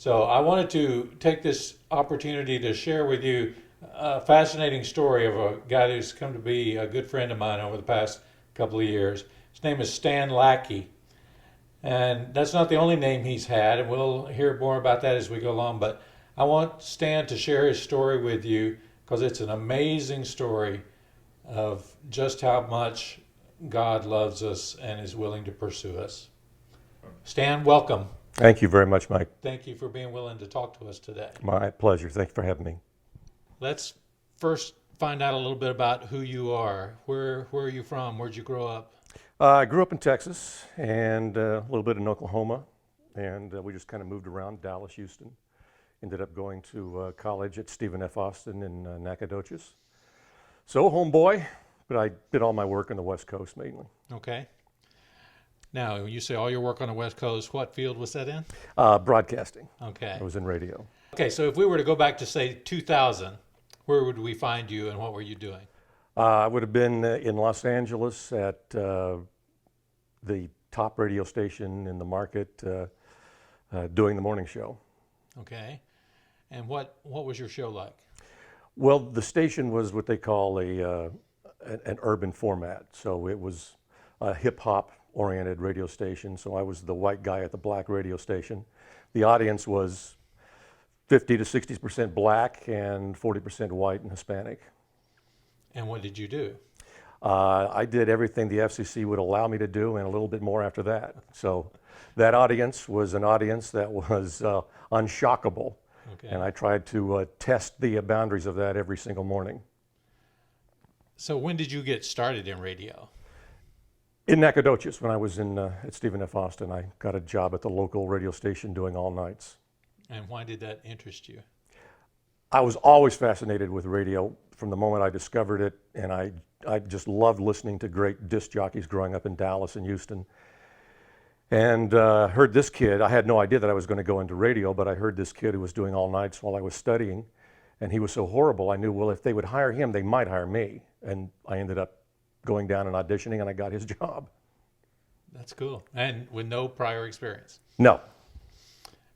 So I wanted to take this opportunity to share with you a fascinating story of a guy who's come to be a good friend of mine over the past couple of years. His name is Stan Lackey. And that's not the only name he's had, and we'll hear more about that as we go along. But I want Stan to share his story with you because it's an amazing story of just how much God loves us and is willing to pursue us. Stan, welcome. Thank you very much, Mike. Thank you for being willing to talk to us today. My pleasure. Thank you for having me. Let's first find out a little bit about who you are. Where are you from? Where'd you grow up? I grew up in Texas and a little bit in Oklahoma, and we just kind of moved around, Dallas, Houston. Ended up going to college at Stephen F. Austin in Nacogdoches. So homeboy, but I did all my work on the West Coast mainly. Okay. Now, when you say all your work on the West Coast, what field was that in? Broadcasting. Okay. I was in radio. Okay, so if we were to go back to, say, 2000, where would we find you and what were you doing? I would have been in Los Angeles at the top radio station in the market doing the morning show. Okay. And what was your show like? Well, the station was what they call an urban format. So it was a hip-hop oriented radio station. So I was the white guy at the black radio station. The audience was 50 to 60% black and 40% white and Hispanic. And what did you do? I did everything the FCC would allow me to do and a little bit more after that. So that audience was an audience that was unshockable. Okay. And I tried to test the boundaries of that every single morning. So when did you get started in radio? In Nacogdoches, when I was at Stephen F. Austin, I got a job at the local radio station doing all nights. And why did that interest you? I was always fascinated with radio from the moment I discovered it, and I just loved listening to great disc jockeys growing up in Dallas and Houston. And heard this kid, I had no idea that I was going to go into radio, but I heard this kid who was doing all nights while I was studying, and he was so horrible, I knew, well, if they would hire him, they might hire me. And I ended up going down and auditioning, and I got his job. That's cool. And with no prior experience? No.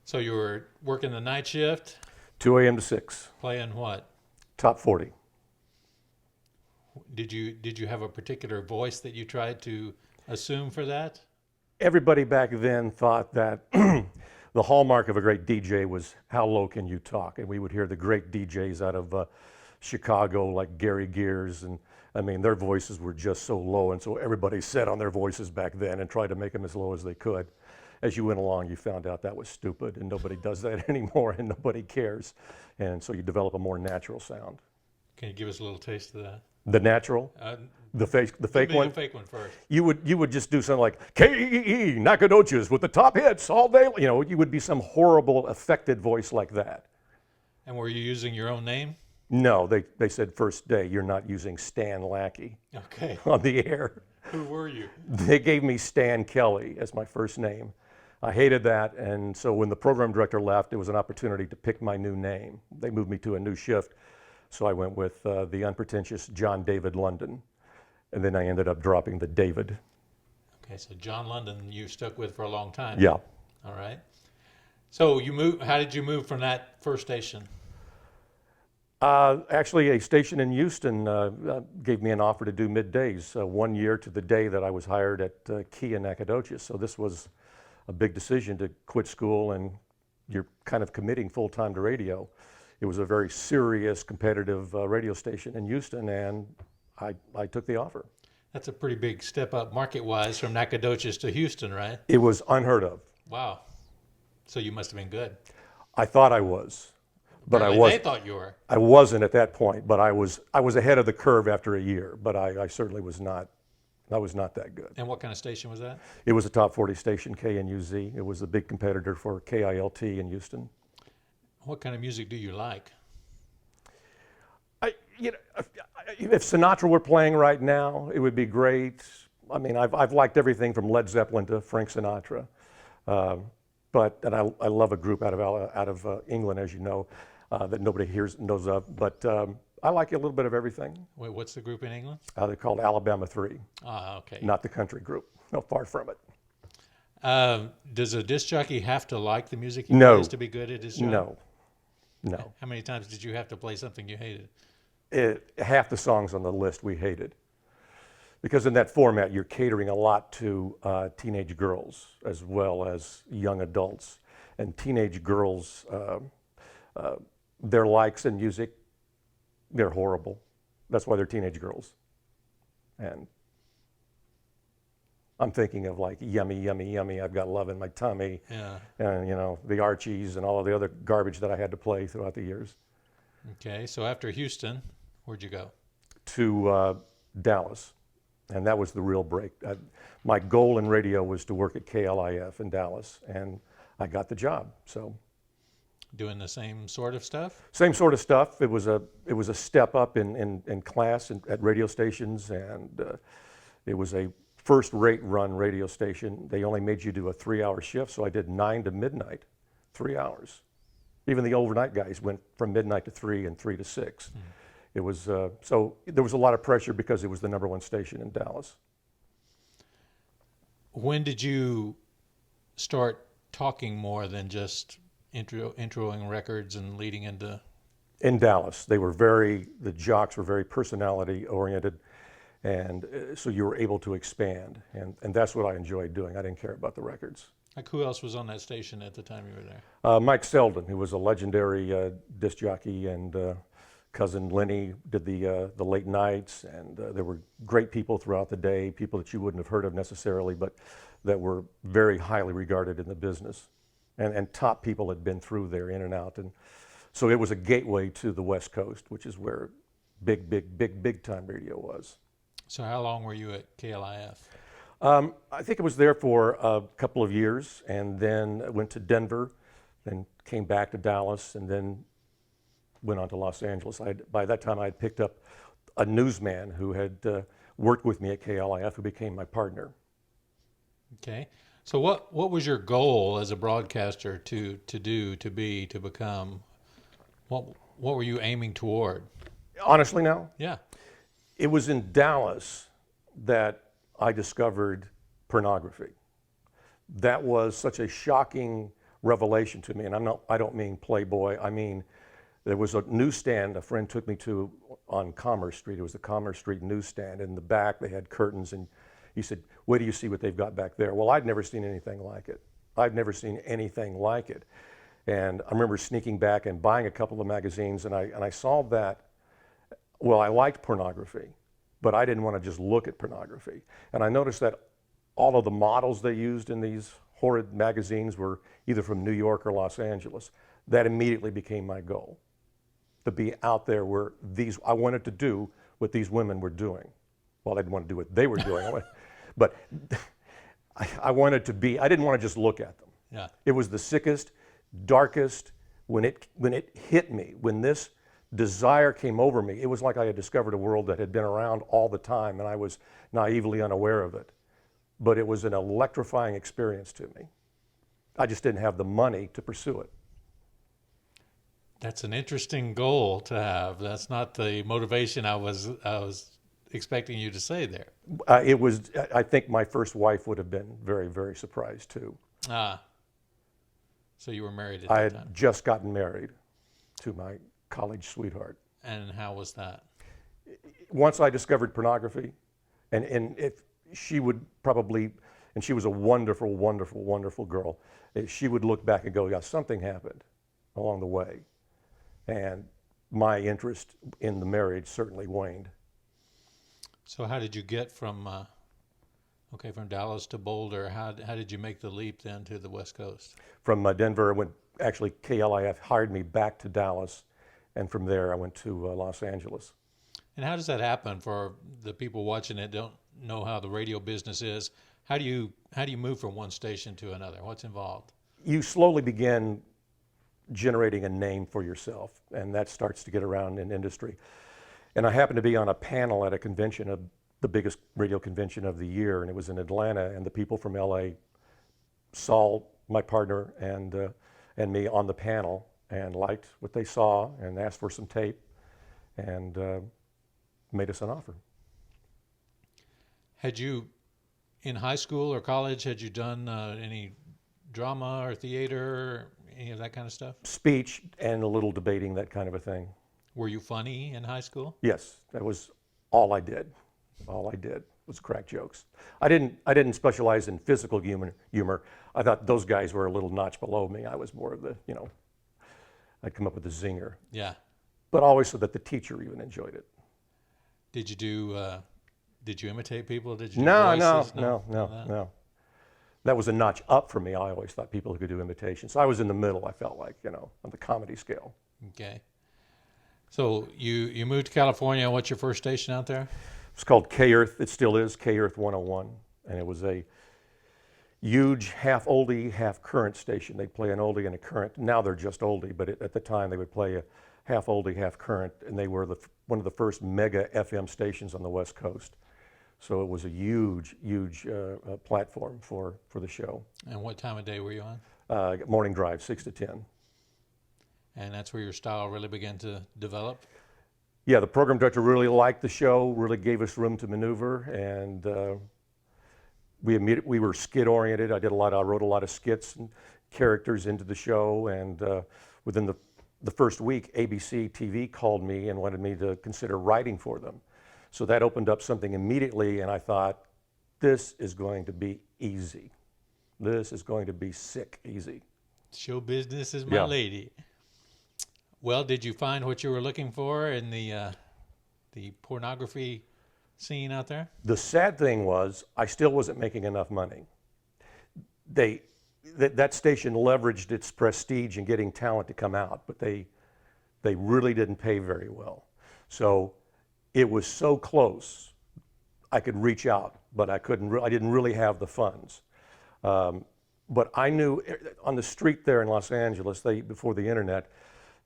So you were working the night shift? 2 a.m. to 6. Playing what? Top 40. Did you have a particular voice that you tried to assume for that? Everybody back then thought that the hallmark of a great DJ was how low can you talk? And we would hear the great DJs out of Chicago like Gary Gears, and I mean their voices were just so low, and so everybody set on their voices back then and tried to make them as low as they could. As you went along, you found out that was stupid, and nobody does that anymore, and nobody cares. And so you develop a more natural sound. Can you give us a little taste of that? The natural, the fake one. The fake one first. You would just do something like KEE Nacogdoches with the top hits all day. You know, you would be some horrible affected voice like that. And were you using your own name? No, they said first day you're not using Stan Lackey Okay. on the air. Who were you? They gave me Stan Kelly as my first name. I hated that, and so when the program director left, it was an opportunity to pick my new name. They moved me to a new shift, so I went with the unpretentious John David London, and then I ended up dropping the David. Okay, so John London you stuck with for a long time. Yeah. All right. So you moved. How did you move from that first station? Actually, a station in Houston gave me an offer to do middays 1 year to the day that I was hired at Key in Nacogdoches. So this was a big decision to quit school, and you're kind of committing full-time to radio. It was a very serious, competitive radio station in Houston, and I took the offer. That's a pretty big step up market-wise from Nacogdoches to Houston, right? It was unheard of. Wow. So you must have been good. I thought I was, but I Apparently wasn't. They thought you were. I wasn't at that point, but I was ahead of the curve after a year, but I certainly was not. I was not that good. And what kind of station was that? It was a top 40 station, KNUZ. It was a big competitor for KILT in Houston. What kind of music do you like? If Sinatra were playing right now, it would be great. I mean, I've liked everything from Led Zeppelin to Frank Sinatra, and I love a group out of England, as you know, that nobody knows of. But I like a little bit of everything. Wait, what's the group in England? They're called Alabama 3. Ah, okay. Not the country group. No, far from it. Does a disc jockey have to like the music he No, plays to be good at his job? no, no. How many times did you have to play something you hated? Half the songs on the list we hated. Because in that format, you're catering a lot to teenage girls as well as young adults. And teenage girls, their likes in music, they're horrible. That's why they're teenage girls. And I'm thinking of like Yummy, Yummy, Yummy, I've Got Love in My Tummy, Yeah. and the Archies and all of the other garbage that I had to play throughout the years. Okay. So after Houston, where'd you go? To Dallas. And that was the real break. My goal in radio was to work at KLIF in Dallas, and I got the job. So, Doing the same sort of stuff? same sort of stuff. It was a step up in class at radio stations, and it was a first-rate run radio station. They only made you do a 3-hour shift, so I did 9 to midnight, 3 hours. Even the overnight guys went from midnight to 3 and 3 to 6. It was so there was a lot of pressure because it was the #1 station in Dallas. When did you start talking more than just introing records and leading into? In Dallas, the jocks were very personality oriented, and so you were able to expand, and that's what I enjoyed doing. I didn't care about the records. Like who else was on that station at the time you were there? Mike Selden, who was a legendary disc jockey, and cousin Lenny did the late nights, and there were great people throughout the day, people that you wouldn't have heard of necessarily, but that were very highly regarded in the business, and top people had been through there in and out, and so it was a gateway to the West Coast, which is where big time radio was. So how long were you at KLIF? I think I was there for a couple of years, and then went to Denver, then came back to Dallas, and then went on to Los Angeles. By that time, I had picked up a newsman who had worked with me at KLIF, who became my partner. Okay. So what was your goal as a broadcaster to become? What were you aiming toward? Honestly now, Yeah. it was in Dallas that I discovered pornography. That was such a shocking revelation to me, and I don't mean Playboy. I mean, there was a newsstand a friend took me to on Commerce Street. It was the Commerce Street newsstand. In the back, they had curtains, and he said, "Wait till you see what they've got back there." Well, I'd never seen anything like it. I'd never seen anything like it. And I remember sneaking back and buying a couple of magazines, and I saw that, well, I liked pornography, but I didn't want to just look at pornography. And I noticed that all of the models they used in these horrid magazines were either from New York or Los Angeles. That immediately became my goal, to be out there where I wanted to do what these women were doing. Well, I didn't want to do what they were doing, but I wanted to be, I didn't want to just look at them. Yeah. It was the sickest, darkest, when it hit me, when this desire came over me, it was like I had discovered a world that had been around all the time, and I was naively unaware of it. But it was an electrifying experience to me. I just didn't have the money to pursue it. That's an interesting goal to have. That's not the motivation I was expecting you to say there. It was. I think my first wife would have been very, very surprised too. Ah. So you were married at I that had time. just gotten married to my college sweetheart. And how was that? Once I discovered pornography, and if she would probably, and she was a wonderful, wonderful, wonderful girl, she would look back and go, yeah, something happened along the way. And my interest in the marriage certainly waned. So how did you get from from Dallas to Boulder? How did you make the leap then to the West Coast? From Denver, actually KLIF hired me back to Dallas, and from there I went to Los Angeles. And how does that happen for the people watching it don't know how the radio business is? How do you move from one station to another? What's involved? You slowly begin generating a name for yourself, and that starts to get around in industry. And I happened to be on a panel at a convention, the biggest radio convention of the year, and it was in Atlanta, and the people from LA saw my partner and me on the panel and liked what they saw and asked for some tape and made us an offer. Had you in high school or college, had you done any drama or theater, any of that kind of stuff? Speech and a little debating, that kind of a thing. Were you funny in high school? Yes, that was all I did. All I did was crack jokes. I didn't specialize in physical humor. I thought those guys were a little notch below me. I was more of the, I'd come up with a zinger. Yeah. But always so that the teacher even enjoyed it. Did you do? Did you imitate people? Did you do No, voices? no. That was a notch up for me. I always thought people who could do imitations. So I was in the middle, I felt like, on the comedy scale. Okay. So you moved to California. What's your first station out there? It's called K-Earth. It still is, K-Earth 101. And it was a huge half oldie, half current station. They'd play an oldie and a current. Now they're just oldie, but at the time they would play a half oldie, half current. And they were one of the first mega FM stations on the West Coast. So it was a huge platform for the show. And what time of day were you on? Morning drive, 6 to 10. And that's where your style really began to develop? Yeah, the program director really liked the show, really gave us room to maneuver, and we were skit oriented. I wrote a lot of skits and characters into the show, and within the first week, ABC TV called me and wanted me to consider writing for them. So that opened up something immediately, and I thought, this is going to be easy. This is going to be sick easy. Show business is my lady. Well, did you find what you were looking for in the pornography scene out there? The sad thing was, I still wasn't making enough money. That station leveraged its prestige in getting talent to come out, but they really didn't pay very well. So it was so close, I could reach out, but I didn't really have the funds. But I knew on the street there in Los Angeles, before the internet,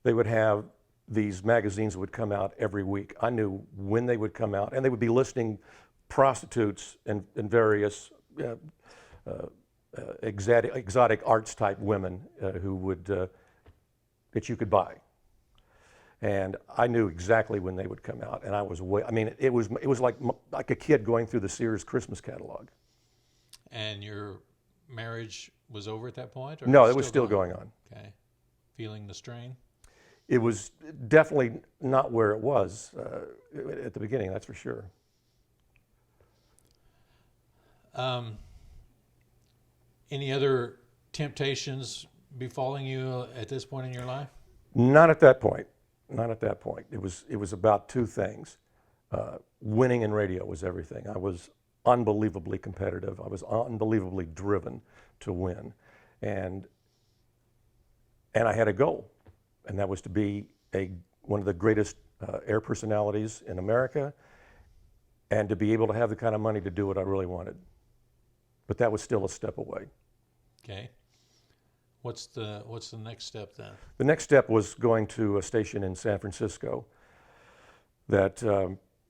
they would have these magazines that would come out every week. I knew when they would come out, and they would be listing prostitutes and various exotic arts type women that you could buy. And I knew exactly when they would come out, and it was like a kid going through the Sears Christmas catalog. And your marriage was over at that point? Or No, it was still going on. Okay. Feeling the strain? It was definitely not where it was at the beginning, that's for sure. Any other temptations befalling you at this point in your life? Not at that point. Not at that point. It was about two things. Winning in radio was everything. I was unbelievably competitive. I was unbelievably driven to win. And I had a goal, and that was to be one of the greatest air personalities in America, and to be able to have the kind of money to do what I really wanted. But that was still a step away. Okay. What's the next step then? The next step was going to a station in San Francisco that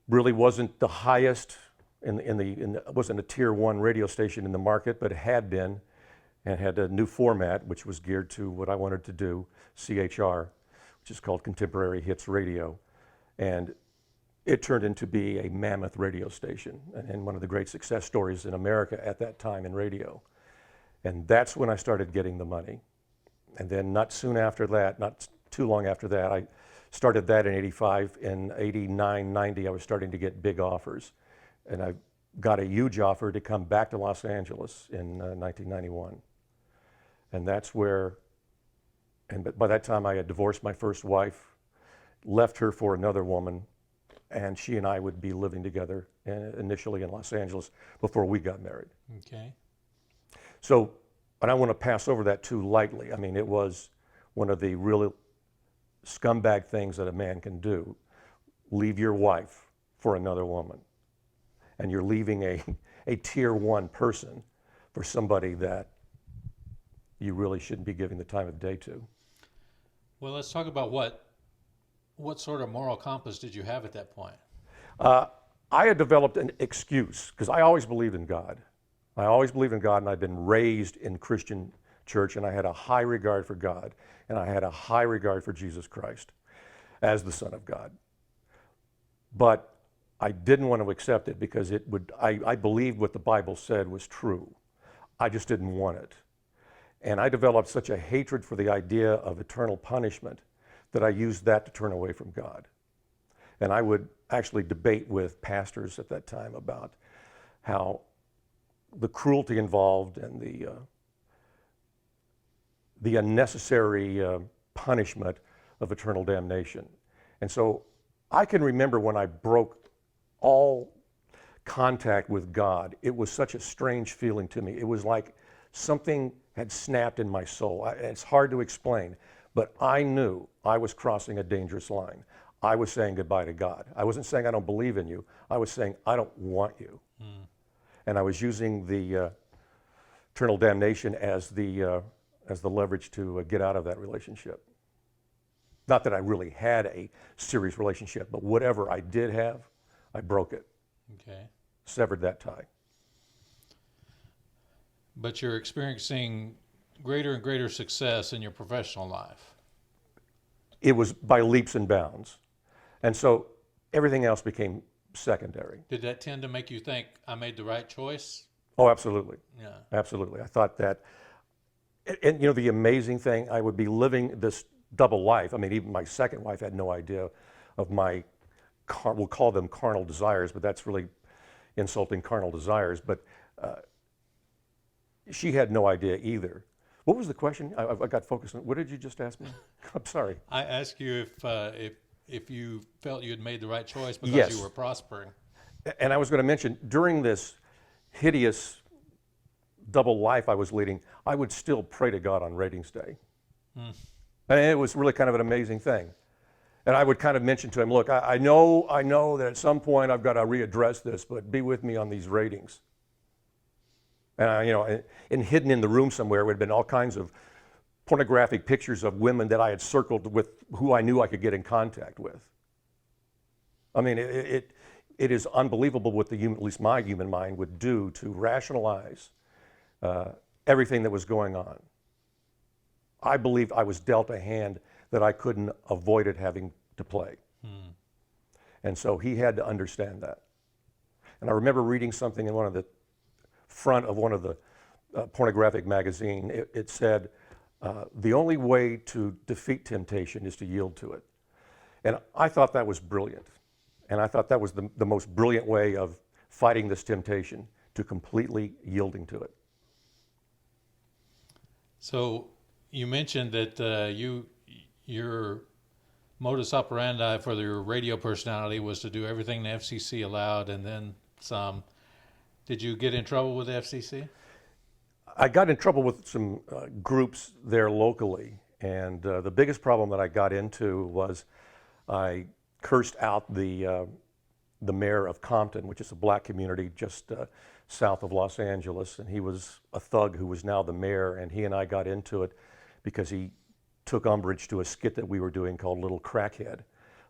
really wasn't the highest wasn't a tier 1 radio station in the market, but it had been, and had a new format which was geared to what I wanted to do, CHR, which is called Contemporary Hits Radio. And it turned into be a mammoth radio station and one of the great success stories in America at that time in radio. And that's when I started getting the money. And then not too long after that, I started that in 85. In 89, 90, I was starting to get big offers. And I got a huge offer to come back to Los Angeles in 1991. And that's where, and by that time I had divorced my first wife, left her for another woman, and she and I would be living together initially in Los Angeles before we got married. Okay. So, and I want to pass over that too lightly. I mean, it was one of the real scumbag things that a man can do. Leave your wife for another woman. And you're leaving a tier 1 person for somebody that you really shouldn't be giving the time of day to. Well, let's talk about what sort of moral compass did you have at that point? I had developed an excuse, because I always believed in God. I always believed in God, and I'd been raised in Christian church, and I had a high regard for God, and I had a high regard for Jesus Christ as the Son of God. But I didn't want to accept it because I believed what the Bible said was true. I just didn't want it. And I developed such a hatred for the idea of eternal punishment that I used that to turn away from God. And I would actually debate with pastors at that time about how the cruelty involved and the unnecessary punishment of eternal damnation. And so I can remember when I broke all contact with God, it was such a strange feeling to me. It was like something had snapped in my soul. It's hard to explain, but I knew I was crossing a dangerous line. I was saying goodbye to God. I wasn't saying I don't believe in you. I was saying I don't want you. And I was using the eternal damnation as the leverage to get out of that relationship. Not that I really had a serious relationship, but whatever I did have, I broke it. Okay. Severed that tie. But you're experiencing greater and greater success in your professional life. It was by leaps and bounds. And so everything else became secondary. Did that tend to make you think I made the right choice? Oh, absolutely. Yeah. Absolutely. I thought that, and you know, the amazing thing, I would be living this double life. I mean, even my second wife had no idea of my, we'll call them carnal desires, but that's really insulting carnal desires. But she had no idea either. What was the question? I got focused on. What did you just ask me? I'm sorry. I asked you if you felt you had made the right choice because Yes. you were prospering. And I was going to mention, during this hideous double life I was leading, I would still pray to God on ratings day. And it was really kind of an amazing thing. And I would kind of mention to him, look, I know that at some point I've got to readdress this, but be with me on these ratings. And and hidden in the room somewhere would have been all kinds of pornographic pictures of women that I had circled with who I knew I could get in contact with. I mean, it is unbelievable what at least my human mind would do to rationalize everything that was going on. I believe I was dealt a hand that I couldn't avoid it having to play. And so he had to understand that. And I remember reading something in one of the front of one of the pornographic magazine. It said, the only way to defeat temptation is to yield to it. And I thought that was brilliant. And I thought that was the most brilliant way of fighting this temptation, to completely yielding to it. So you mentioned that your modus operandi for your radio personality was to do everything the FCC allowed and then some. Did you get in trouble with the FCC? I got in trouble with some groups there locally, and the biggest problem that I got into was I cursed out the mayor of Compton, which is a black community just south of Los Angeles, and he was a thug who was now the mayor, and he and I got into it because he took umbrage to a skit that we were doing called Little Crackhead,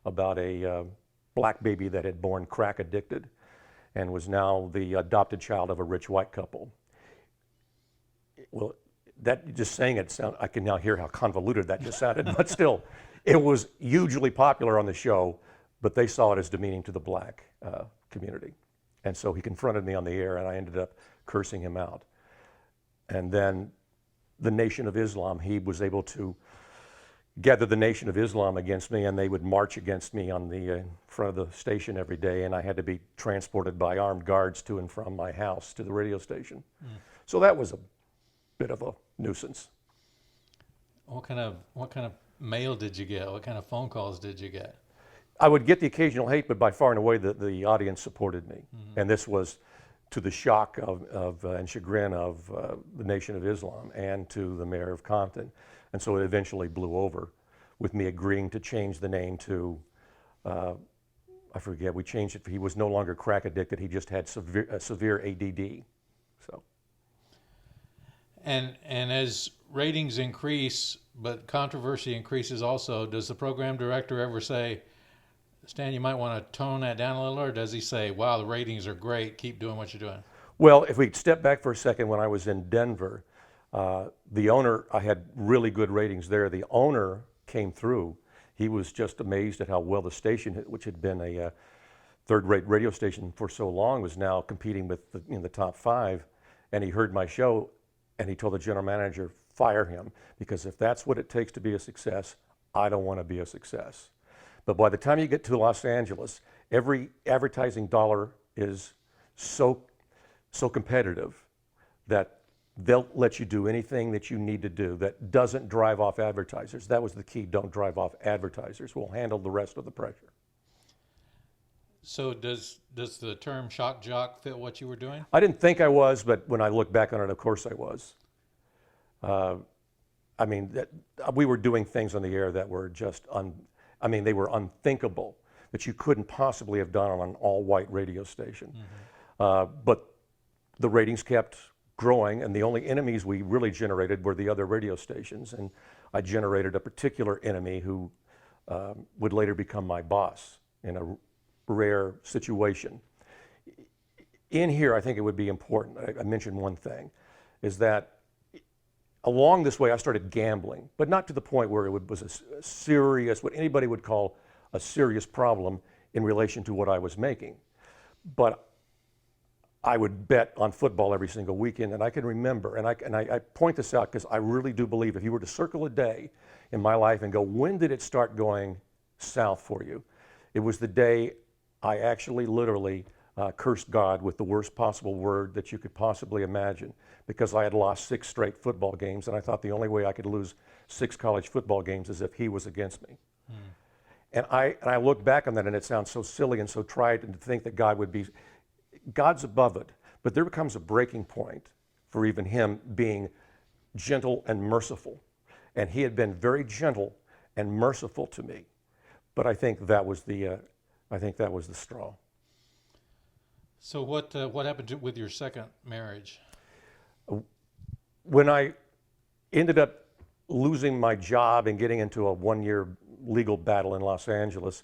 about a black baby that had born crack addicted and was now the adopted child of a rich white couple. Well, that just saying it, I can now hear how convoluted that just sounded, but still, it was hugely popular on the show, but they saw it as demeaning to the black community. And so he confronted me on the air, and I ended up cursing him out. And then the Nation of Islam, he was able to gather the Nation of Islam against me, and they would march against me on the front of the station every day, and I had to be transported by armed guards to and from my house to the radio station. So that was a bit of a nuisance. What kind of mail did you get? What kind of phone calls did you get? I would get the occasional hate, but by far and away the audience supported me. And this was to the shock of and chagrin of the Nation of Islam and to the mayor of Compton. And so it eventually blew over with me agreeing to change the name to, I forget, we changed it. He was no longer crack addicted. He just had severe ADD. So. And as ratings increase, but controversy increases also, does the program director ever say, Stan, you might want to tone that down a little, or does he say, wow, the ratings are great, keep doing what you're doing? Well, if we step back for a second, when I was in Denver, the owner, I had really good ratings there. The owner came through. He was just amazed at how well the station, which had been a third-rate radio station for so long was now competing with in the top 5, and he heard my show, and he told the general manager, fire him, because if that's what it takes to be a success, I don't want to be a success. But by the time you get to Los Angeles, every advertising dollar is so competitive that they'll let you do anything that you need to do that doesn't drive off advertisers. That was the key, don't drive off advertisers. We'll handle the rest of the pressure. So does the term shock jock fit what you were doing? I didn't think I was, but when I look back on it, of course I was. I mean, we were doing things on the air that were just, they were unthinkable, that you couldn't possibly have done on an all-white radio station. Mm-hmm. But the ratings kept growing, and the only enemies we really generated were the other radio stations. And I generated a particular enemy who would later become my boss in a rare situation. In here, I think it would be important, I mentioned one thing, is that along this way I started gambling, but not to the point where it was a serious, what anybody would call a serious problem in relation to what I was making. But I would bet on football every single weekend, and I can remember, and I point this out because I really do believe if you were to circle a day in my life and go, when did it start going south for you? It was the day I actually literally cursed God with the worst possible word that you could possibly imagine, because I had lost 6 straight football games, and I thought the only way I could lose 6 college football games is if he was against me. Mm. And I look back on that, and it sounds so silly and so trite, and to think that God's above it, but there becomes a breaking point for even him being gentle and merciful. And he had been very gentle and merciful to me, but I think that was the straw. So what happened with your second marriage? When I ended up losing my job and getting into a 1-year legal battle in Los Angeles,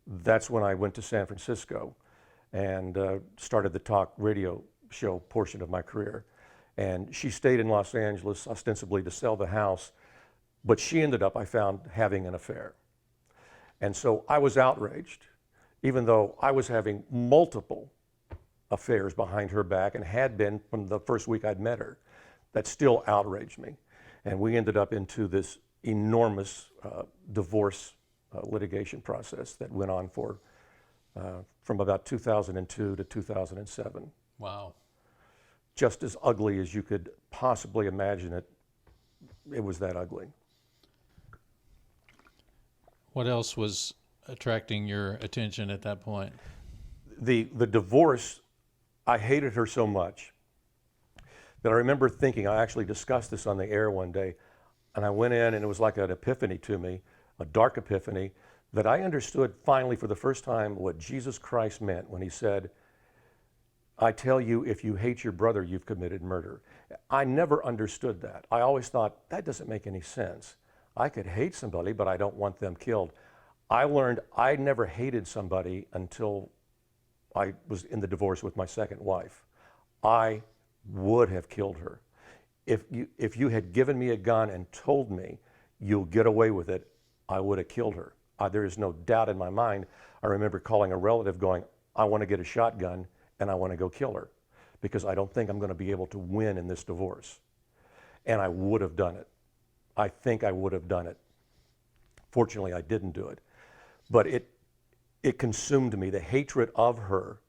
that's when I went to San Francisco and started the talk radio show portion of my career. And she stayed in Los Angeles ostensibly to sell the house, but she ended up, I found, having an affair. And so I was outraged, even though I was having multiple affairs behind her back and had been from the first week I'd met her. That still outraged me. And we ended up into this enormous divorce litigation process that went on for from about 2002 to 2007. Wow. Just as ugly as you could possibly imagine it. It was that ugly. What else was attracting your attention at that point? The divorce, I hated her so much that I remember thinking, I actually discussed this on the air one day, and I went in and it was like an epiphany to me, a dark epiphany, that I understood finally for the first time what Jesus Christ meant when he said, I tell you, if you hate your brother, you've committed murder. I never understood that. I always thought, that doesn't make any sense. I could hate somebody, but I don't want them killed. I learned I never hated somebody until I was in the divorce with my second wife. I would have killed her. If you had given me a gun and told me, you'll get away with it, I would have killed her. There is no doubt in my mind. I remember calling a relative going, I want to get a shotgun and I want to go kill her because I don't think I'm going to be able to win in this divorce. And I would have done it. I think I would have done it. Fortunately, I didn't do it. But it consumed me, the hatred of her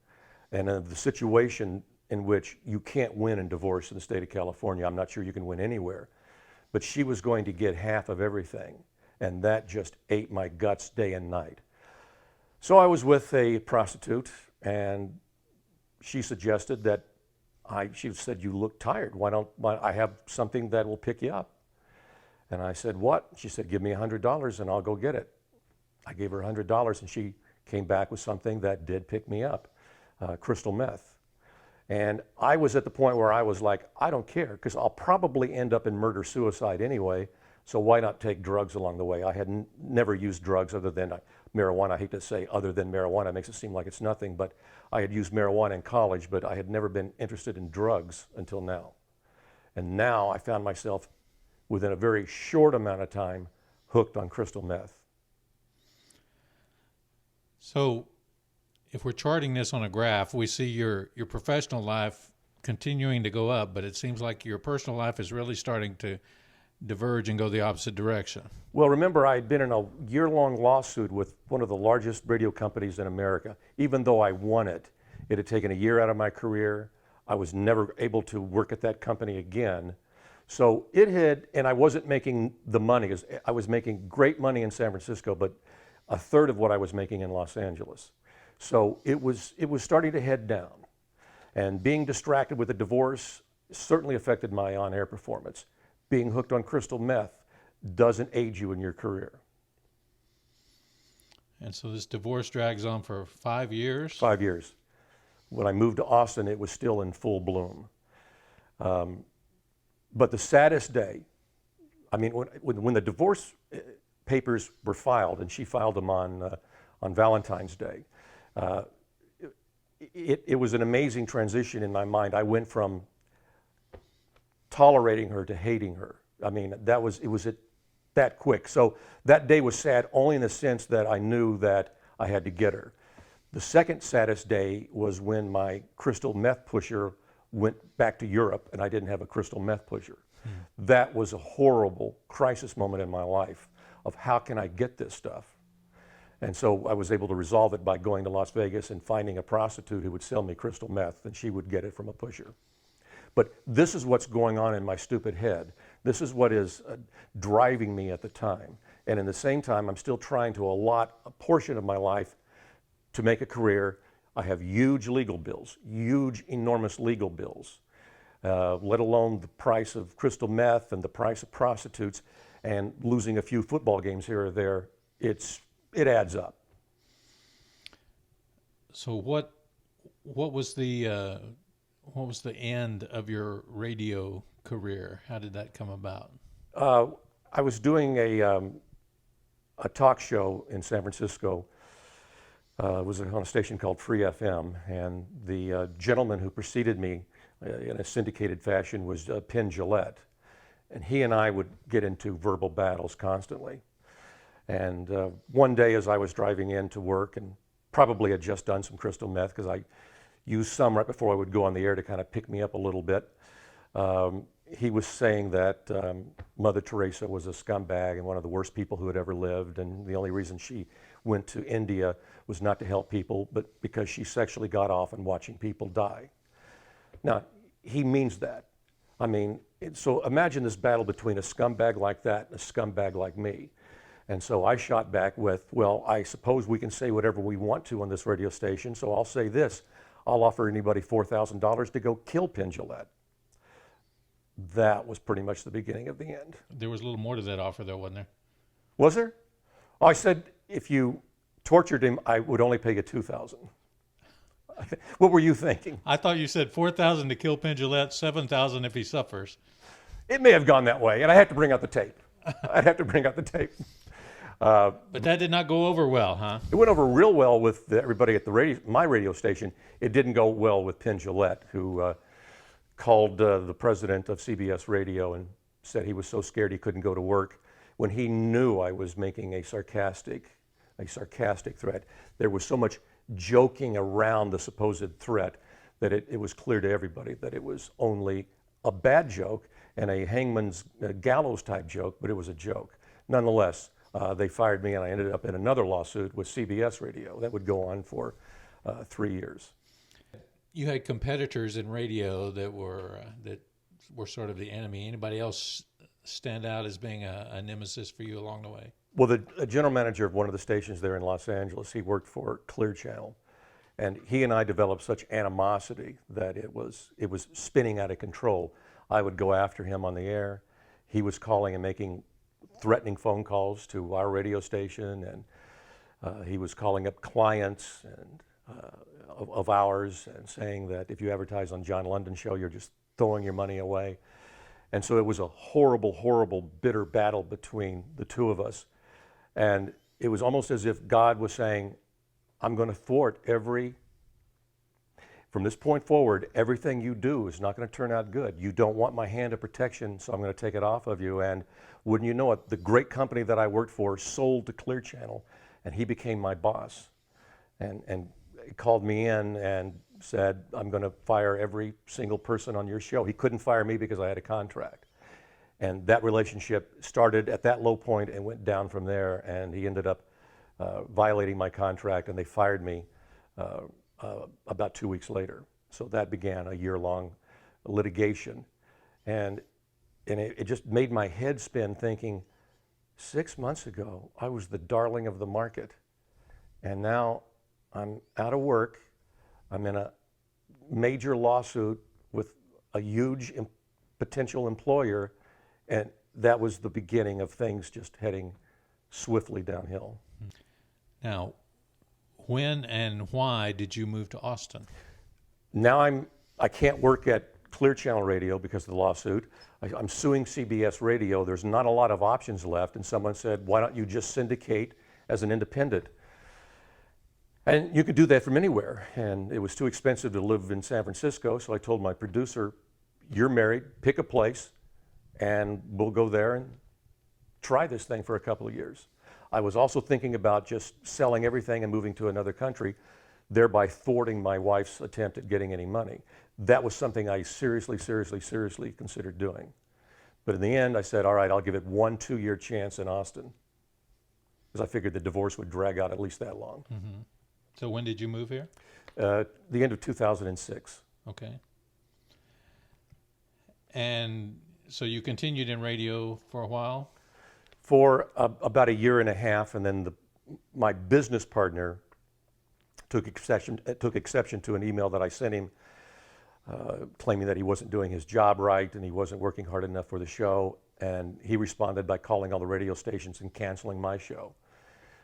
and of the situation in which you can't win in divorce in the state of California. I'm not sure you can win anywhere. But she was going to get half of everything. And that just ate my guts day and night. So I was with a prostitute, and she suggested that she said, you look tired. Why I have something that will pick you up? And I said, what? She said, give me $100 and I'll go get it. I gave her $100 and she came back with something that did pick me up, crystal meth. And I was at the point where I was like, I don't care, because I'll probably end up in murder-suicide anyway, so why not take drugs along the way? I had never used drugs other than marijuana. I hate to say other than marijuana, it makes it seem like it's nothing, but I had used marijuana in college, but I had never been interested in drugs until now. And now I found myself, within a very short amount of time, hooked on crystal meth. So if we're charting this on a graph, we see your professional life continuing to go up, but it seems like your personal life is really starting to diverge and go the opposite direction. Well, remember, I'd been in a year-long lawsuit with one of the largest radio companies in America. Even though I won it, it had taken a year out of my career. I was never able to work at that company again. So it had, and I wasn't making the money. I was making great money in San Francisco, but a third of what I was making in Los Angeles. So it was starting to head down. And being distracted with a divorce certainly affected my on-air performance. Being hooked on crystal meth doesn't aid you in your career. And so this divorce drags on for 5 years? 5 years. When I moved to Austin, it was still in full bloom. But the saddest day, I mean, when the divorce papers were filed, and she filed them on Valentine's Day, it was an amazing transition in my mind. I went from tolerating her to hating her. I mean, it was that quick. So that day was sad only in the sense that I knew that I had to get her. The second saddest day was when my crystal meth pusher went back to Europe and I didn't have a crystal meth pusher. That was a horrible crisis moment in my life of how can I get this stuff? And so I was able to resolve it by going to Las Vegas and finding a prostitute who would sell me crystal meth, and she would get it from a pusher. But this is what's going on in my stupid head. This is what is driving me at the time. And in the same time, I'm still trying to allot a portion of my life to make a career. I have huge legal bills, huge, enormous legal bills, let alone the price of crystal meth and the price of prostitutes, and losing a few football games here or there. It adds up. So what was the end of your radio career? How did that come about? I was doing a talk show in San Francisco. It was on a station called Free FM, and the gentleman who preceded me in a syndicated fashion was Penn Jillette, and he and I would get into verbal battles constantly. And one day as I was driving in to work, and probably had just done some crystal meth because I used some right before I would go on the air to kind of pick me up a little bit, he was saying that Mother Teresa was a scumbag and one of the worst people who had ever lived, and the only reason she went to India was not to help people, but because she sexually got off on watching people die. Now, he means that. I mean, so imagine this battle between a scumbag like that and a scumbag like me. And so I shot back with, well, I suppose we can say whatever we want to on this radio station, so I'll say this. I'll offer anybody $4,000 to go kill Penn Jillette. That was pretty much the beginning of the end. There was a little more to that offer, though, wasn't there? Was there? Oh, I said if you tortured him, I would only pay you $2,000. What were you thinking? I thought you said $4,000 to kill Penn Jillette, $7,000 if he suffers. It may have gone that way, and I have to bring out the tape. I'd have to bring out the tape. But that did not go over well, huh? It went over real well with everybody at my radio station. It didn't go well with Penn Jillette, who called the president of CBS Radio and said he was so scared he couldn't go to work when he knew I was making a sarcastic threat. There was so much joking around the supposed threat that it was clear to everybody that it was only a bad joke and a hangman's gallows type joke, but it was a joke. Nonetheless, they fired me and I ended up in another lawsuit with CBS Radio that would go on for 3 years. You had competitors in radio that were sort of the enemy. Anybody else stand out as being a nemesis for you along the way? Well, the general manager of one of the stations there in Los Angeles, he worked for Clear Channel, and he and I developed such animosity that it was spinning out of control. I would go after him on the air. He was calling and making threatening phone calls to our radio station, and he was calling up clients and of ours and saying that if you advertise on John London's show, you're just throwing your money away. And so it was a horrible, horrible, bitter battle between the two of us. And it was almost as if God was saying, I'm going to thwart from this point forward, everything you do is not going to turn out good. You don't want my hand of protection, so I'm going to take it off of you. And wouldn't you know it, the great company that I worked for sold to Clear Channel, and he became my boss. And he called me in and said, I'm going to fire every single person on your show. He couldn't fire me because I had a contract. And that relationship started at that low point and went down from there. And he ended up violating my contract, and they fired me about 2 weeks later. So that began a year-long litigation. And it just made my head spin thinking, 6 months ago, I was the darling of the market. And now I'm out of work. I'm in a major lawsuit with a huge potential employer. And that was the beginning of things just heading swiftly downhill. Now, when and why did you move to Austin? Now I can't work at Clear Channel Radio because of the lawsuit. I'm suing CBS Radio. There's not a lot of options left. And someone said, why don't you just syndicate as an independent? And you could do that from anywhere. And it was too expensive to live in San Francisco. So I told my producer, you're married, pick a place, and we'll go there and try this thing for a couple of years. I was also thinking about just selling everything and moving to another country, thereby thwarting my wife's attempt at getting any money. That was something I seriously considered doing. But in the end, I said, all right, I'll give it 1-2 year chance in Austin, because I figured the divorce would drag out at least that long. Mm-hmm. So when did you move here? The end of 2006. Okay. And so you continued in radio for a while? For about a year and a half, and then my business partner took exception to an email that I sent him claiming that he wasn't doing his job right and he wasn't working hard enough for the show. And he responded by calling all the radio stations and canceling my show.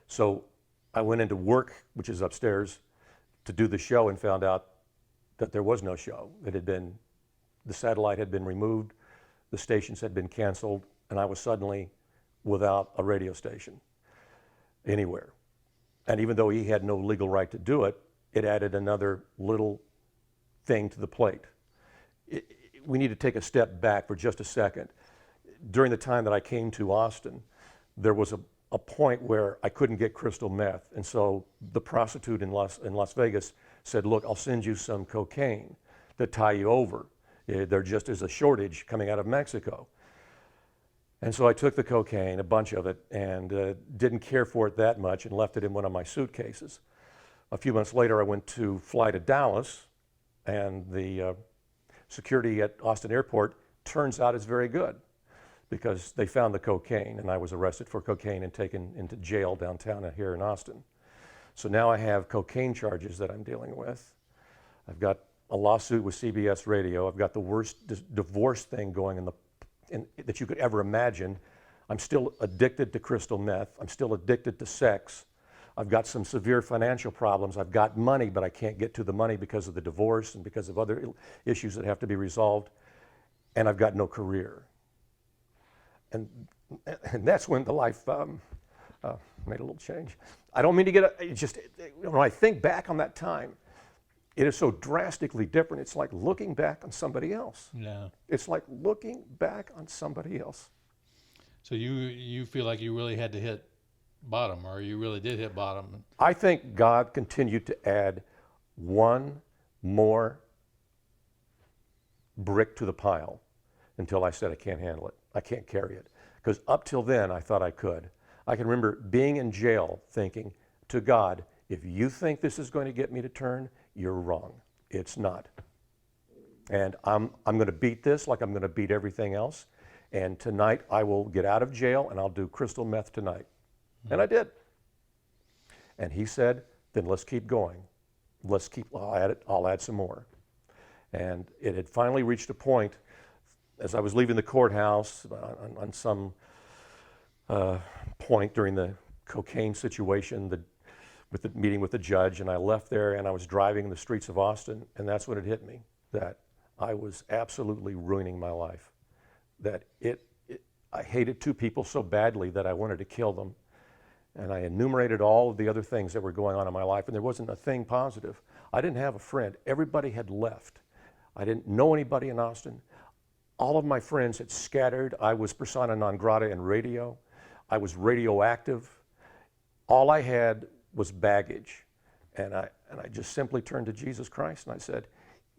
So I went into work, which is upstairs, to do the show and found out that there was no show. The satellite had been removed, the stations had been canceled, and I was suddenly without a radio station anywhere. And even though he had no legal right to do it, it added another little thing to the plate. We need to take a step back for just a second. During the time that I came to Austin, there was a point where I couldn't get crystal meth. And so the prostitute in Las Vegas said, look, I'll send you some cocaine to tie you over. There just is a shortage coming out of Mexico. And so I took the cocaine, a bunch of it, and didn't care for it that much and left it in one of my suitcases. A few months later, I went to fly to Dallas, and the security at Austin Airport turns out is very good because they found the cocaine, and I was arrested for cocaine and taken into jail downtown here in Austin. So now I have cocaine charges that I'm dealing with. I've got a lawsuit with CBS Radio. I've got the worst divorce thing going that you could ever imagine. I'm still addicted to crystal meth. I'm still addicted to sex. I've got some severe financial problems. I've got money, but I can't get to the money because of the divorce and because of other issues that have to be resolved. And I've got no career. And that's when the life made a little change. I don't mean to get, when I think back on that time, it is so drastically different. It's like looking back on somebody else. Yeah. It's like looking back on somebody else. So you feel like you really had to hit bottom, or you really did hit bottom? I think God continued to add one more brick to the pile until I said, I can't handle it. I can't carry it. Because up till then, I thought I could. I can remember being in jail thinking to God, if you think this is going to get me to turn, you're wrong. It's not. And I'm going to beat this like I'm going to beat everything else. And tonight I will get out of jail and I'll do crystal meth tonight. And I did. And he said, then let's keep going. I'll add some more. And it had finally reached a point as I was leaving the courthouse on some point during the cocaine situation, with the meeting with the judge, and I left there and I was driving the streets of Austin, and that's when it hit me that I was absolutely ruining my life. That I hated two people so badly that I wanted to kill them. And I enumerated all of the other things that were going on in my life, and there wasn't a thing positive. I didn't have a friend. Everybody had left. I didn't know anybody in Austin. All of my friends had scattered. I was persona non grata in radio. I was radioactive. All I had was baggage. And I just simply turned to Jesus Christ and I said,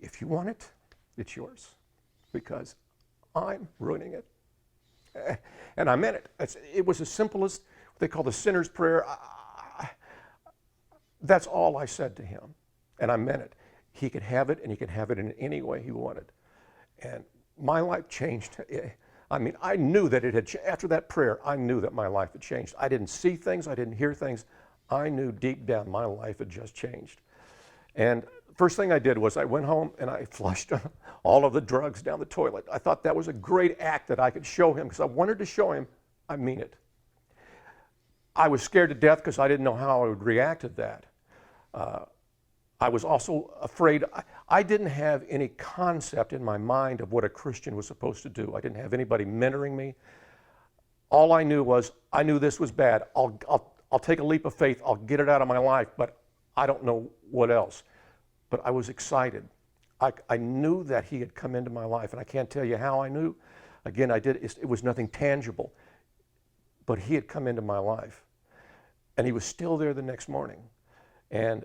if you want it, it's yours, because I'm ruining it. And I meant it. It was as simple as what they call the sinner's prayer. That's all I said to him, and I meant it. He could have it, and he could have it in any way he wanted. And my life changed. I mean, I knew that it had, after that prayer, I knew that my life had changed. I didn't see things, I didn't hear things. I knew deep down my life had just changed. And first thing I did was I went home and I flushed all of the drugs down the toilet. I thought that was a great act that I could show him, because I wanted to show him I mean it. I was scared to death because I didn't know how I would react to that. I was also afraid. I didn't have any concept in my mind of what a Christian was supposed to do. I didn't have anybody mentoring me. All I knew was, I knew this was bad. I'll take a leap of faith. I'll get it out of my life, but I don't know what else. But I was excited. I knew that he had come into my life, and I can't tell you how I knew. Again, it was nothing tangible, but he had come into my life. And he was still there the next morning. And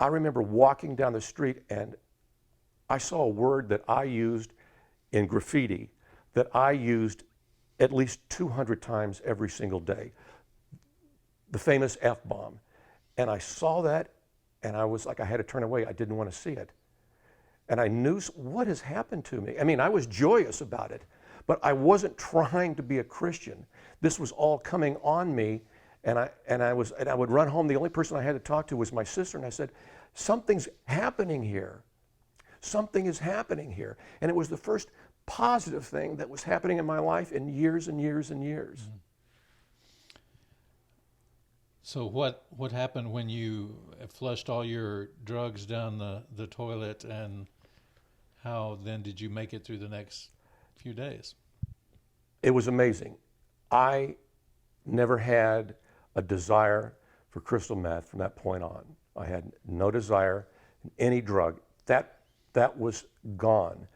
I remember walking down the street and I saw a word that I used in graffiti that I used at least 200 times every single day. The famous F-bomb. And I saw that and I was like, I had to turn away. I didn't want to see it. And I knew what has happened to me. I mean, I was joyous about it, but I wasn't trying to be a Christian. This was all coming on me. And I would run home. The only person I had to talk to was my sister. And I said, something's happening here. Something is happening here. And it was the first positive thing that was happening in my life in years and years and years. Mm-hmm. So what happened when you flushed all your drugs down the toilet, and how then did you make it through the next few days? It was amazing. I never had a desire for crystal meth from that point on. I had no desire in any drug. That was gone.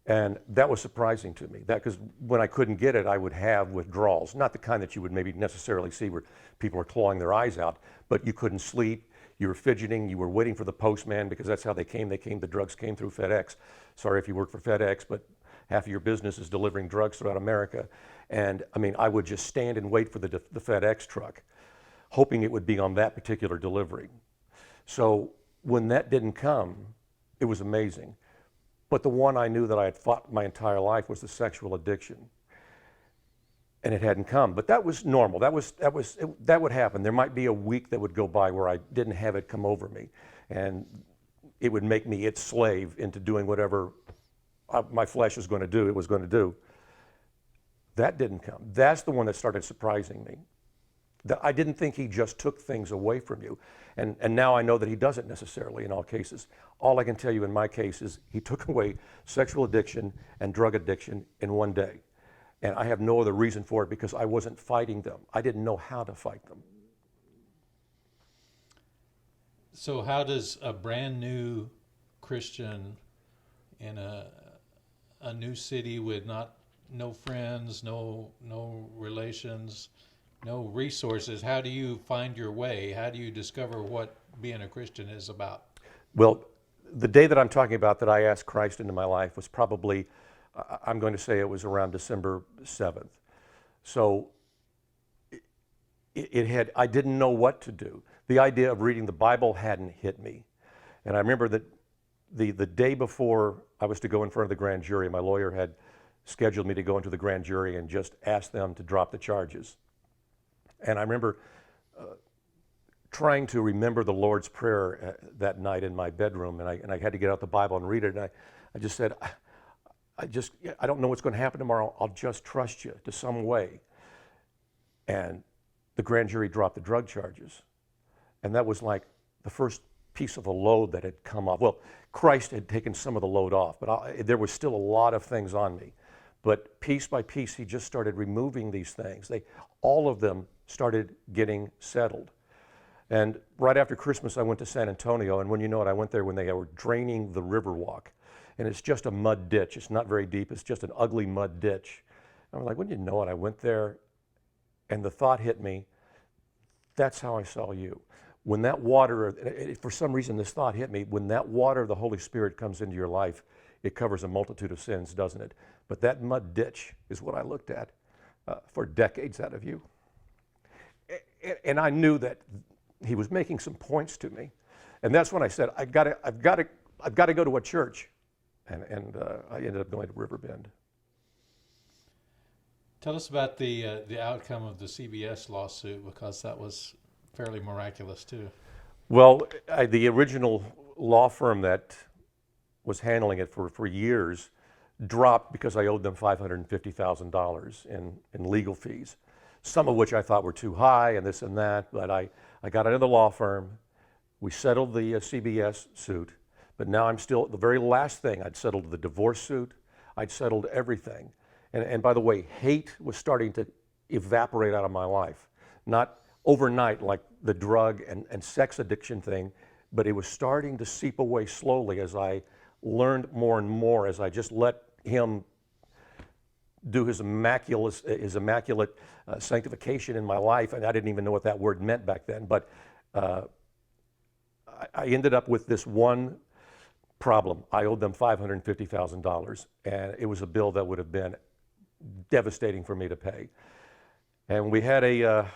And that was surprising to me. That, because when I couldn't get it, I would have withdrawals. Not the kind that you would maybe necessarily see where people are clawing their eyes out, but you couldn't sleep, you were fidgeting, you were waiting for the postman, because that's how they came. The drugs came through FedEx. Sorry if you work for FedEx, but half of your business is delivering drugs throughout America. And I mean, I would just stand and wait for the FedEx truck, hoping it would be on that particular delivery. So when that didn't come, it was amazing. But the one I knew that I had fought my entire life was the sexual addiction. And it hadn't come, but that was normal. That would happen. There might be a week that would go by where I didn't have it come over me, and it would make me its slave into doing whatever my flesh was going to do. It was going to do. That didn't come. That's the one that started surprising me. That I didn't think he just took things away from you. And now I know that he doesn't necessarily in all cases. All I can tell you in my case is he took away sexual addiction and drug addiction in one day. And I have no other reason for it, because I wasn't fighting them. I didn't know how to fight them. So how does a brand new Christian in a new city with no friends, no relations, no resources, how do you find your way? How do you discover what being a Christian is about? Well, the day that I'm talking about that I asked Christ into my life was probably, I'm going to say it was around December 7th. So I didn't know what to do. The idea of reading the Bible hadn't hit me. And I remember that the day before I was to go in front of the grand jury, my lawyer had scheduled me to go into the grand jury and just ask them to drop the charges. And I remember trying to remember the Lord's Prayer that night in my bedroom, and I had to get out the Bible and read it, and I just said, I don't know what's going to happen tomorrow. I'll just trust you to some way. And the grand jury dropped the drug charges. And that was like the first piece of a load that had come off. Well, Christ had taken some of the load off, but there was still a lot of things on me. But piece by piece, he just started removing these things. All of them started getting settled. And right after Christmas, I went to San Antonio, and when you know it, I went there when they were draining the Riverwalk. And it's just a mud ditch. It's not very deep. It's just an ugly mud ditch. I was like, wouldn't you know it? I went there, and the thought hit me, that's how I saw you. when that water, for some reason this thought hit me, when that water of the Holy Spirit comes into your life, it covers a multitude of sins, doesn't it? But that mud ditch is what I looked at for decades out of you. And I knew that he was making some points to me. And that's when I said, I've got to go to a church. And I ended up going to Riverbend. Tell us about the outcome of the CBS lawsuit, because that was fairly miraculous too. Well, the original law firm that was handling it for years dropped because I owed them $550,000 in legal fees, some of which I thought were too high and this and that, but I got out of the law firm. We settled the CBS suit, but now I'm still, the very last thing, I'd settled the divorce suit, I'd settled everything. And by the way, hate was starting to evaporate out of my life. Not overnight like the drug and sex addiction thing, but it was starting to seep away slowly as I learned more and more, as I just let him do his immaculate sanctification in my life. And I didn't even know what that word meant back then. But I ended up with this one problem. I owed them $550,000, and it was a bill that would have been devastating for me to pay. And we had an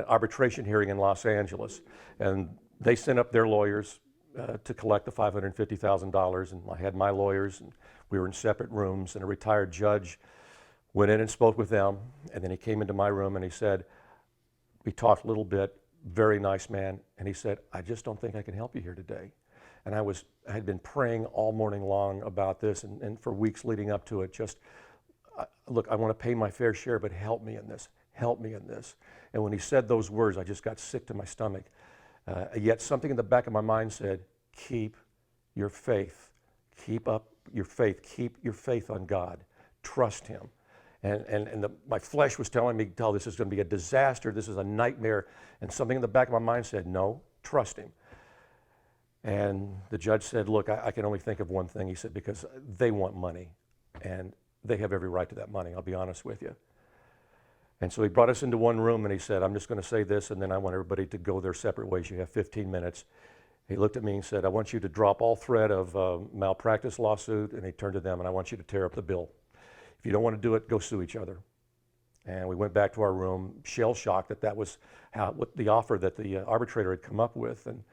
arbitration hearing in Los Angeles, and they sent up their lawyers to collect the $550,000, and I had my lawyers, and we were in separate rooms, and a retired judge went in and spoke with them, and then he came into my room and he said, we talked a little bit, very nice man, and he said, I just don't think I can help you here today. And I had been praying all morning long about this, and for weeks leading up to it, just, look, I want to pay my fair share, but help me in this. Help me in this. And when he said those words, I just got sick to my stomach. Yet something in the back of my mind said, keep your faith. Keep up your faith. Keep your faith on God. Trust him. And my flesh was telling me, oh, this is going to be a disaster. This is a nightmare. And something in the back of my mind said, no, trust him. And the judge said, look, I can only think of one thing. He said, because they want money. And they have every right to that money, I'll be honest with you. And so he brought us into one room and he said, I'm just going to say this, and then I want everybody to go their separate ways. You have 15 minutes. He looked at me and said, I want you to drop all threat of malpractice lawsuit. And he turned to them, and I want you to tear up the bill. If you don't want to do it, go sue each other. And we went back to our room, shell-shocked that was what the offer that the arbitrator had come up with. And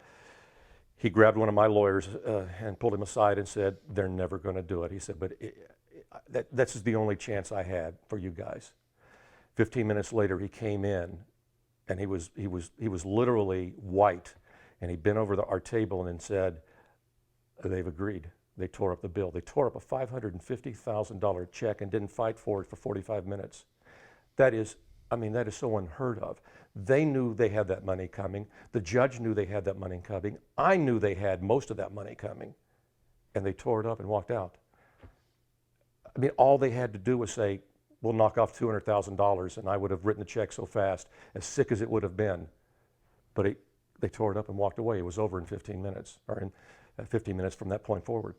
he grabbed one of my lawyers and pulled him aside and said, they're never going to do it. He said, but this is the only chance I had for you guys. 15 minutes later, he came in, and he was literally white, and he bent over our table and said, they've agreed. They tore up the bill. They tore up a $550,000 check and didn't fight for it for 45 minutes. That is so unheard of. They knew they had that money coming. The judge knew they had that money coming. I knew they had most of that money coming, and they tore it up and walked out. I mean, all they had to do was say, we'll knock off $200,000, and I would have written the check so fast, as sick as it would have been. But they tore it up and walked away. It was over in 15 minutes, or in 15 minutes from that point forward.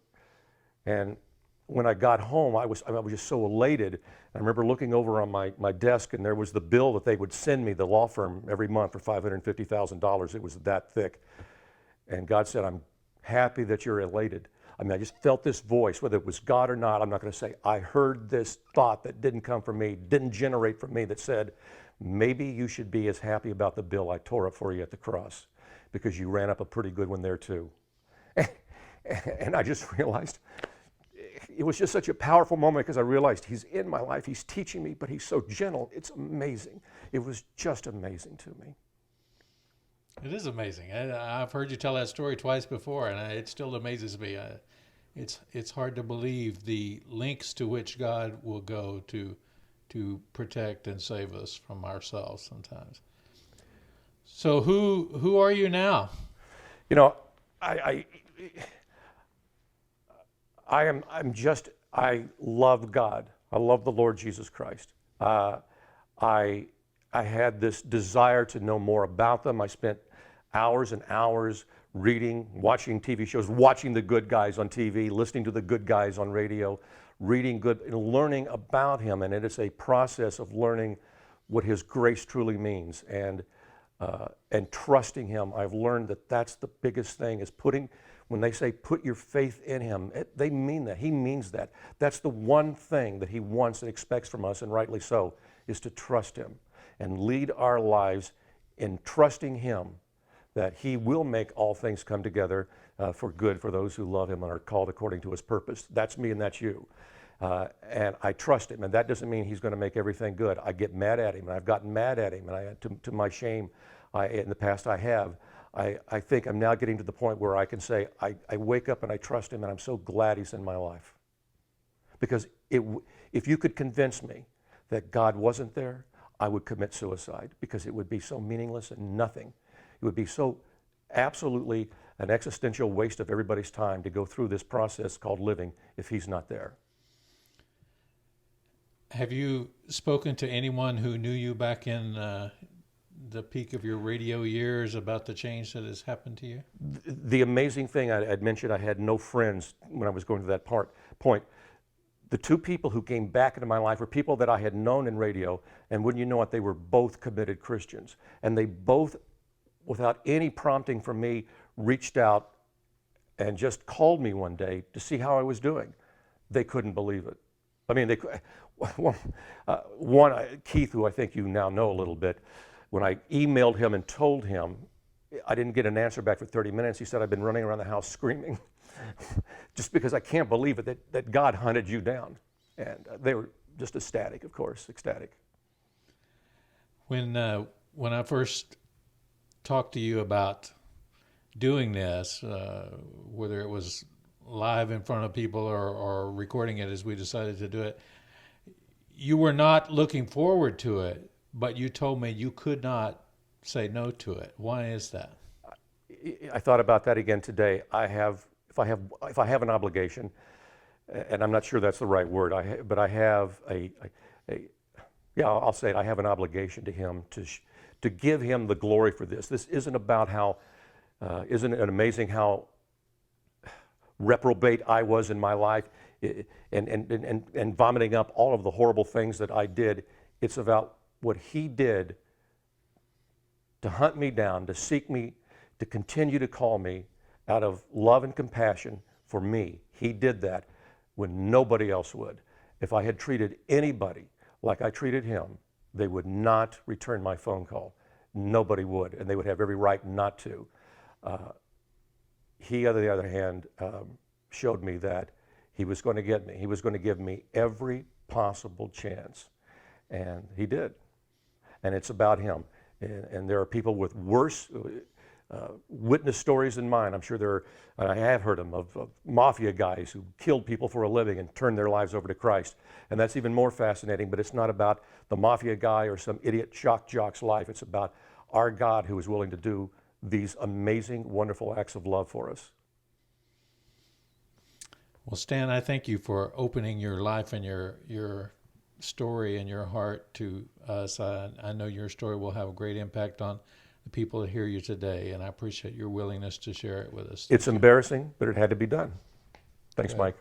And when I got home, I was just so elated. I remember looking over on my desk, and there was the bill that they would send me, the law firm, every month for $550,000. It was that thick. And God said, I'm happy that you're elated. I mean, I just felt this voice, whether it was God or not, I'm not going to say. I heard this thought that didn't come from me, didn't generate from me, that said, maybe you should be as happy about the bill I tore up for you at the cross, because you ran up a pretty good one there too. And I just realized, it was just such a powerful moment, because I realized he's in my life, he's teaching me, but he's so gentle. It's amazing. It was just amazing to me. It is amazing. I've heard you tell that story twice before, and it still amazes me. It's hard to believe the lengths to which God will go to protect and save us from ourselves sometimes. So who are you now? You know, I love God. I love the Lord Jesus Christ. I had this desire to know more about them. I spent hours and hours reading, watching TV shows, watching the good guys on TV, listening to the good guys on radio, reading good, and learning about him. And it is a process of learning what his grace truly means. And and trusting him. I've learned that that's the biggest thing, is when they say put your faith in him, they mean that. He means that. That's the one thing that he wants and expects from us, and rightly so, is to trust him and lead our lives in trusting him that he will make all things come together for good for those who love him and are called according to his purpose. That's me and that's you. And I trust him, and that doesn't mean he's going to make everything good. I get mad at him, and I've gotten mad at him, and to my shame, in the past I have. I think I'm now getting to the point where I can say, I wake up and I trust him, and I'm so glad he's in my life. Because if you could convince me that God wasn't there, I would commit suicide, because it would be so meaningless and nothing. It would be so absolutely an existential waste of everybody's time to go through this process called living if he's not there. Have you spoken to anyone who knew you back in the peak of your radio years about the change that has happened to you? The amazing thing, I'd mentioned I had no friends when I was going to that point. The two people who came back into my life were people that I had known in radio, and wouldn't you know it, they were both committed Christians. And they both, without any prompting from me, reached out and just called me one day to see how I was doing. They couldn't believe it. I mean, Keith, who I think you now know a little bit, when I emailed him and told him, I didn't get an answer back for 30 minutes. He said, I've been running around the house screaming just because I can't believe it, that God hunted you down. And they were just ecstatic, of course, ecstatic. When I first talked to you about doing this, whether it was live in front of people or recording it as we decided to do it, you were not looking forward to it, but you told me you could not say no to it. Why is that? I thought about that again today. If I have an obligation, and I'm not sure that's the right word, but I have I'll say it. I have an obligation to him to give him the glory for this. This isn't about how, isn't it amazing how reprobate I was in my life, and vomiting up all of the horrible things that I did. It's about what he did to hunt me down, to seek me, to continue to call me out of love and compassion for me. He did that when nobody else would. If I had treated anybody like I treated him, they would not return my phone call. Nobody would, and they would have every right not to. He, on the other hand, showed me that he was going to get me. He was going to give me every possible chance, and he did. And it's about him. And there are people with worse witness stories than mine. I'm sure I have heard them, of mafia guys who killed people for a living and turned their lives over to Christ. And that's even more fascinating, but it's not about the mafia guy or some idiot shock jock's life. It's about our God who is willing to do these amazing, wonderful acts of love for us. Well, Stan, I thank you for opening your life and your story and your heart to us. I know your story will have a great impact on the people that hear you today, and I appreciate your willingness to share it with us. It's embarrassing, but it had to be done. Thanks, Mike.